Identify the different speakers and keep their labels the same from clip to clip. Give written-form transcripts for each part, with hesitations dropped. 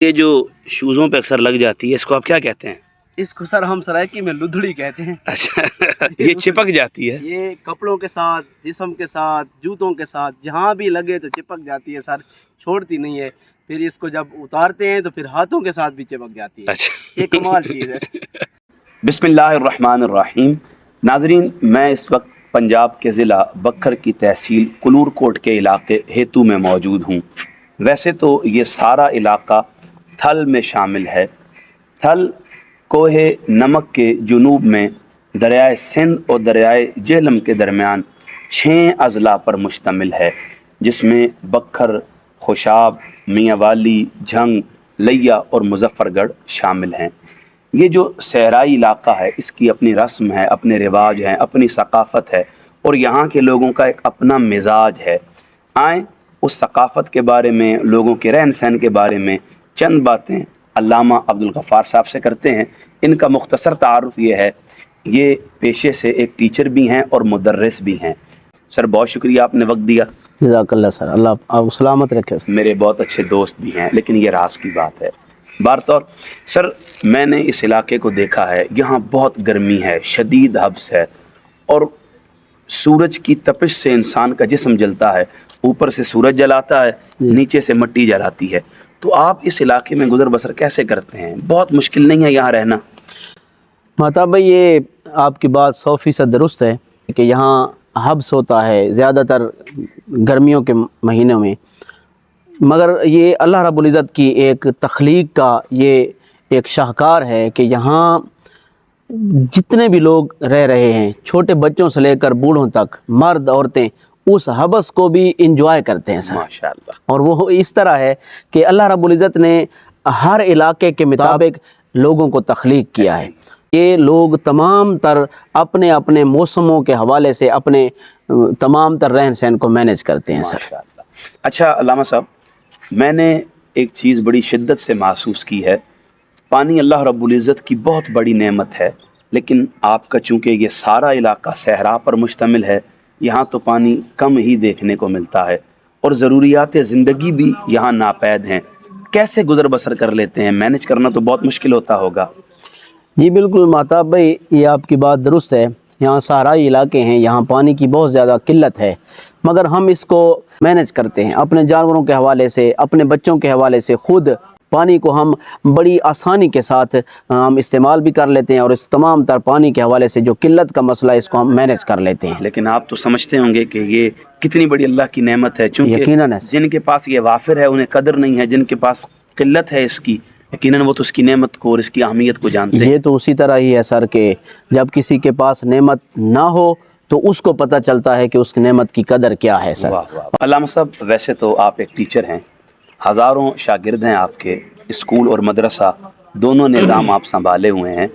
Speaker 1: یہ جو شوزوں پہ اکثر لگ جاتی ہے اس کو آپ کیا کہتے ہیں؟
Speaker 2: اس کو سر ہم سرائکی میں لدھڑی کہتے ہیں۔
Speaker 1: اچھا یہ چپک جاتی ہے؟
Speaker 2: یہ کپڑوں کے ساتھ، جسم کے ساتھ، جوتوں کے ساتھ جہاں بھی لگے تو چپک جاتی ہے سر، چھوڑتی نہیں ہے۔ پھر اس کو جب اتارتے ہیں تو پھر ہاتھوں کے ساتھ بھی چپک جاتی ہے۔
Speaker 1: اچھا
Speaker 2: یہ کمال چیز ہے سر۔
Speaker 1: بسم اللہ الرحمن الرحیم۔ ناظرین، میں اس وقت پنجاب کے ضلع بکھر کی تحصیل کلور کوٹ کے علاقے ہیتو میں موجود ہوں۔ ویسے تو یہ سارا علاقہ تھل میں شامل ہے۔ تھل کوہ نمک کے جنوب میں دریائے سندھ اور دریائے جہلم کے درمیان 6 اضلاع پر مشتمل ہے، جس میں بکھر، خوشاب، میاں والی، جھنگ، لیا اور مظفر گڑھ شامل ہیں۔ یہ جو صحرائی علاقہ ہے اس کی اپنی رسم ہے، اپنے رواج ہیں، اپنی ثقافت ہے اور یہاں کے لوگوں کا ایک اپنا مزاج ہے۔ آئیں اس ثقافت کے بارے میں، لوگوں کے رہن سہن کے بارے میں چند باتیں علامہ عبدالغفار صاحب سے کرتے ہیں۔ ان کا مختصر تعارف یہ ہے، یہ پیشے سے ایک ٹیچر بھی ہیں اور مدرس بھی ہیں۔ سر بہت شکریہ آپ نے وقت دیا۔
Speaker 2: جزاک اللہ سر، اللہ آپ کو سلامت رکھے سر۔
Speaker 1: میرے بہت اچھے دوست بھی ہیں لیکن یہ راز کی بات ہے۔ بارطور سر، میں نے اس علاقے کو دیکھا ہے، یہاں بہت گرمی ہے، شدید حبس ہے اور سورج کی تپش سے انسان کا جسم جلتا ہے۔ اوپر سے سورج جلاتا ہے، نیچے سے مٹی جلاتی ہے۔ تو آپ اس علاقے میں گزر بسر کیسے کرتے ہیں؟ بہت مشکل نہیں ہے یہاں رہنا؟
Speaker 2: مہتاب بھائی، یہ آپ کی بات 100% درست ہے کہ یہاں حبس ہوتا ہے زیادہ تر گرمیوں کے مہینوں میں، مگر یہ اللہ رب العزت کی ایک تخلیق کا یہ ایک شاہکار ہے کہ یہاں جتنے بھی لوگ رہ رہے ہیں، چھوٹے بچوں سے لے کر بوڑھوں تک، مرد عورتیں، اس حبس کو بھی انجوائے کرتے ہیں سر۔
Speaker 1: ماشاءاللہ۔
Speaker 2: اور وہ اس طرح ہے کہ اللہ رب العزت نے ہر علاقے کے مطابق لوگوں کو تخلیق کیا ہے۔ یہ لوگ تمام تر اپنے اپنے موسموں کے حوالے سے اپنے تمام تر رہن سہن کو مینیج کرتے ہیں سر۔
Speaker 1: ماشاءاللہ۔ اچھا علامہ صاحب، میں نے ایک چیز بڑی شدت سے محسوس کی ہے۔ پانی اللہ رب العزت کی بہت بڑی نعمت ہے، لیکن آپ کا چونکہ یہ سارا علاقہ صحرا پر مشتمل ہے، یہاں تو پانی کم ہی دیکھنے کو ملتا ہے اور ضروریات زندگی بھی یہاں ناپید ہیں۔ کیسے گزر بسر کر لیتے ہیں؟ مینیج کرنا تو بہت مشکل ہوتا ہوگا۔
Speaker 2: جی بالکل مہتاب بھائی، یہ آپ کی بات درست ہے۔ یہاں صحرائی علاقے ہیں، یہاں پانی کی بہت زیادہ قلت ہے، مگر ہم اس کو مینیج کرتے ہیں اپنے جانوروں کے حوالے سے، اپنے بچوں کے حوالے سے۔ خود پانی کو ہم بڑی آسانی کے ساتھ ہم استعمال بھی کر لیتے ہیں اور اس تمام تر پانی کے حوالے سے جو قلت کا مسئلہ ہے اس کو ہم مینیج کر لیتے ہیں۔
Speaker 1: لیکن آپ تو سمجھتے ہوں گے کہ یہ کتنی بڑی اللہ کی نعمت ہے، چونکہ
Speaker 2: یقیناً
Speaker 1: جن کے پاس یہ وافر ہے انہیں قدر نہیں ہے، جن کے پاس قلت ہے اس کی، یقیناً وہ تو اس کی نعمت کو اور اس کی اہمیت کو جانتے ہیں۔
Speaker 2: یہ تو اسی طرح ہی ہے سر کہ جب کسی کے پاس نعمت نہ ہو تو اس کو پتہ چلتا ہے کہ اس کی نعمت کی قدر کیا ہے سر۔
Speaker 1: واہ واہ۔ علامہ صاحب، ویسے تو آپ ایک ٹیچر ہیں، ہزاروں شاگرد ہیں آپ کے، اسکول اور مدرسہ دونوں نظام آپ سنبھالے ہوئے ہیں۔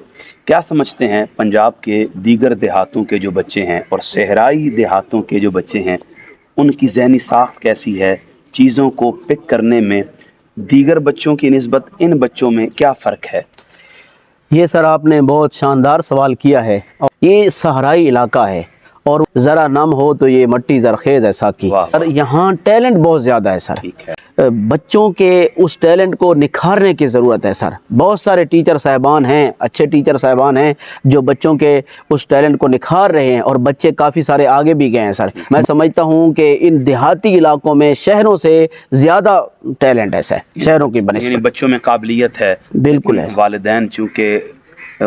Speaker 1: کیا سمجھتے ہیں پنجاب کے دیگر دیہاتوں کے جو بچے ہیں اور صحرائی دیہاتوں کے جو بچے ہیں، ان کی ذہنی ساخت کیسی ہے؟ چیزوں کو پک کرنے میں دیگر بچوں کی نسبت ان بچوں میں کیا فرق ہے؟
Speaker 2: یہ سر آپ نے بہت شاندار سوال کیا ہے۔ یہ صحرائی علاقہ ہے اور ذرا نم ہو تو یہ مٹی زرخیز ہے ساکی۔
Speaker 1: واہ۔
Speaker 2: اور یہاں ٹیلنٹ بہت زیادہ ہے سر۔
Speaker 1: ٹھیک ہے۔
Speaker 2: بچوں کے اس ٹیلنٹ کو نکھارنے کی ضرورت ہے سر۔ بہت سارے ٹیچر صاحبان ہیں، اچھے ٹیچر صاحبان ہیں جو بچوں کے اس ٹیلنٹ کو نکھار رہے ہیں اور بچے کافی سارے آگے بھی گئے ہیں سر۔ میں سمجھتا ہوں کہ ان دیہاتی علاقوں میں شہروں سے زیادہ ٹیلنٹ ہے سر، شہروں کی
Speaker 1: یعنی
Speaker 2: بنسبت۔
Speaker 1: بچوں میں قابلیت ہے،
Speaker 2: بالکل ہے۔
Speaker 1: والدین چونکہ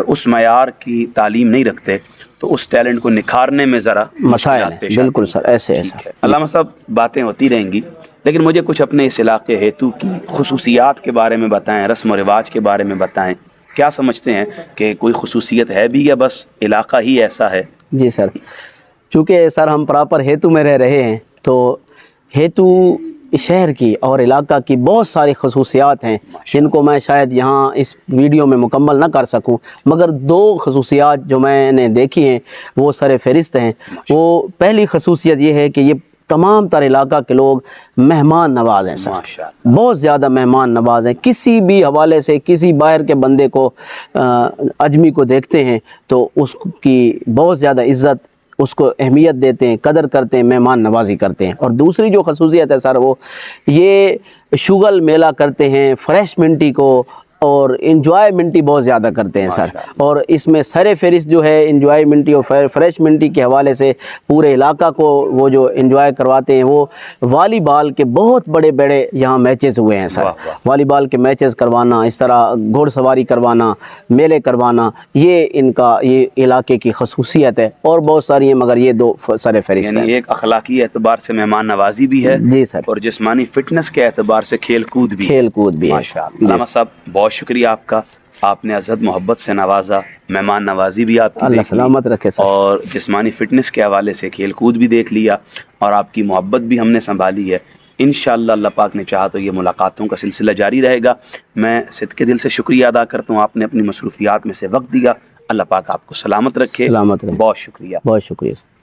Speaker 1: اس معیار کی تعلیم نہیں رکھتے تو اس ٹیلنٹ کو نکھارنے میں ذرا
Speaker 2: مسائل
Speaker 1: مشکلات
Speaker 2: ہیں۔
Speaker 1: پیش آتی
Speaker 2: بالکل
Speaker 1: ہیں۔
Speaker 2: سر، ایسے
Speaker 1: ٹھیک
Speaker 2: ایسا۔
Speaker 1: ہے۔ علامہ صاحب، باتیں ہوتی رہیں گی لیکن مجھے کچھ اپنے اس علاقے ہیتو کی خصوصیات کے بارے میں بتائیں، رسم و رواج کے بارے میں بتائیں۔ کیا سمجھتے ہیں کہ کوئی خصوصیت ہے بھی یا بس علاقہ ہی ایسا ہے؟
Speaker 2: جی سر، چونکہ سر ہم پراپر ہیتو میں رہ رہے ہیں تو ہیتو شہر کی اور علاقہ کی بہت ساری خصوصیات ہیں جن کو میں شاید یہاں اس ویڈیو میں مکمل نہ کر سکوں، مگر 2 خصوصیات جو میں نے دیکھی ہیں وہ سر فہرست ہیں۔ وہ پہلی خصوصیت یہ ہے کہ یہ تمام تر علاقہ کے لوگ مہمان نواز ہیں سر،
Speaker 1: ماشاءاللہ۔
Speaker 2: بہت زیادہ مہمان نواز ہیں۔ کسی بھی حوالے سے کسی باہر کے بندے کو، اجمی کو دیکھتے ہیں تو اس کی بہت زیادہ عزت اس کو اہمیت دیتے ہیں، قدر کرتے ہیں، مہمان نوازی کرتے ہیں۔ اور دوسری جو خصوصیت ہے سر، وہ یہ شگل میلہ کرتے ہیں، فریش منٹی کو اور انجوائمنٹی بہت زیادہ کرتے ہیں سر۔ اور اس میں سر فہرست جو ہے انجوائمنٹی اور فریش منٹی کے حوالے سے پورے علاقہ کو وہ جو انجوائے کرواتے ہیں، وہ والی بال کے بہت بڑے بڑے یہاں میچز ہوئے ہیں سر۔ والی بال کے میچز کروانا، اس طرح گھوڑ سواری کروانا، میلے کروانا، یہ ان کا یہ علاقے کی خصوصیت ہے، اور بہت ساری ہیں مگر یہ دو سر فہرست ہیں۔
Speaker 1: یعنی ایک اخلاقی اعتبار سے مہمان نوازی بھی ہے
Speaker 2: جی سر،
Speaker 1: اور جسمانی فٹنس کے اعتبار سے کھیل کود بھی ہے۔
Speaker 2: کھیل کود بھی ہے۔
Speaker 1: ماشاءاللہ۔ علامہ صاحب بہت شکریہ آپ کا، آپ نے عزت محبت سے نوازا، مہمان نوازی بھی آپ کی
Speaker 2: اللہ
Speaker 1: دیکھ لی،
Speaker 2: سلامت رکھے سر۔
Speaker 1: اور جسمانی فٹنس کے حوالے سے کھیل کود بھی دیکھ لیا، اور آپ کی محبت بھی ہم نے سنبھالی ہے۔ انشاءاللہ اللہ پاک نے چاہا تو یہ ملاقاتوں کا سلسلہ جاری رہے گا۔ میں صدقے دل سے شکریہ ادا کرتا ہوں، آپ نے اپنی مصروفیات میں سے وقت دیا۔ اللہ پاک آپ کو سلامت رکھے۔
Speaker 2: سلامت رہے۔
Speaker 1: بہت شکریہ۔
Speaker 2: بہت شکریہ سر۔